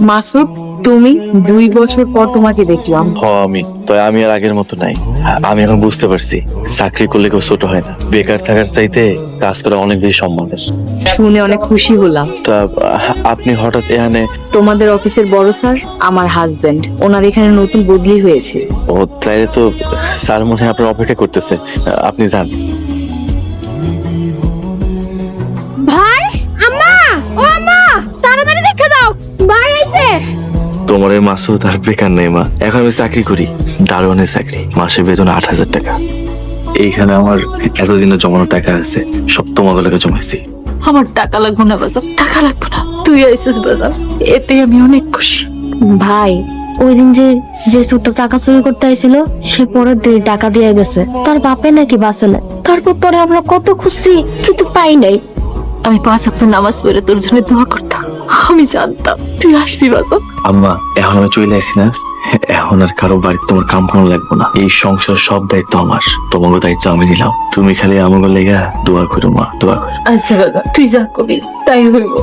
মাসুদ, তুমি 2 বছর পর তোমাকে দেখলাম। আমি আর আগের মতো নাই। আমি এখন বুঝতে পারছি চাকরি করলে কেউ ছোট হয় না। বেকার থাকার চাইতে কাজ করা অনেক বেশি সম্মানের। শুনে অনেক খুশি হলাম। তা আপনি হঠাৎ এখানে? তোমাদের অফিসের বড় স্যার আমার হাজবেন্ড, ওনার এখানে নতুন বদলি হয়েছে। ও তাইলে তো স্যার মনে হয় আপনার অপেক্ষা করতেছে, আপনি যান। ভাই, আম্মা, ও আম্মা, তাড়াতাড়ি দেখে যাও, ভাই আইছে। তোমার এই মাসুদ আর বেকার নেই মা, এখন আমি চাকরি করি, দারোয়ানের চাকরি, মাসে বেতন 8,000 টাকা। এইখানে আমার এতদিনের জমানো টাকা আছে, সব তোমাদের লাগে জমাইছি। আমার টাকা লাগবে না বাজার, টাকা লাগবে না, তুই আইসিস বাজার, এতে আমি অনেক খুশি। ভাই, ওই দিন যে ছোট্ট টাকা চুরি করতে আইছিল, সে পরের দিন টাকা দিয়ে গেছে। তার বাপে নাকি বাঁচে না। তারপর তোরে আমরা কত খুশি, কিন্তু পাই নাই। আমি 5 ওয়াক্ত নামাজ পড়ে তোর জন্য দোয়া করতাম, আমি জানতাম তুই আসবি বাজার। আম্মা, এখন আমি চলে আসি না, এখন আর কারো বাড়িতে তোমার কাম করানো লাগবো না। এই সংসার সব দায়িত্ব আমার, তোমাকে দায়িত্ব আমি নিলাম। তুমি খালি আমাকে লেগা দোয়া করো মা, দোয়া করো। আচ্ছা বাবা, তুই যা কবি তাই হইব।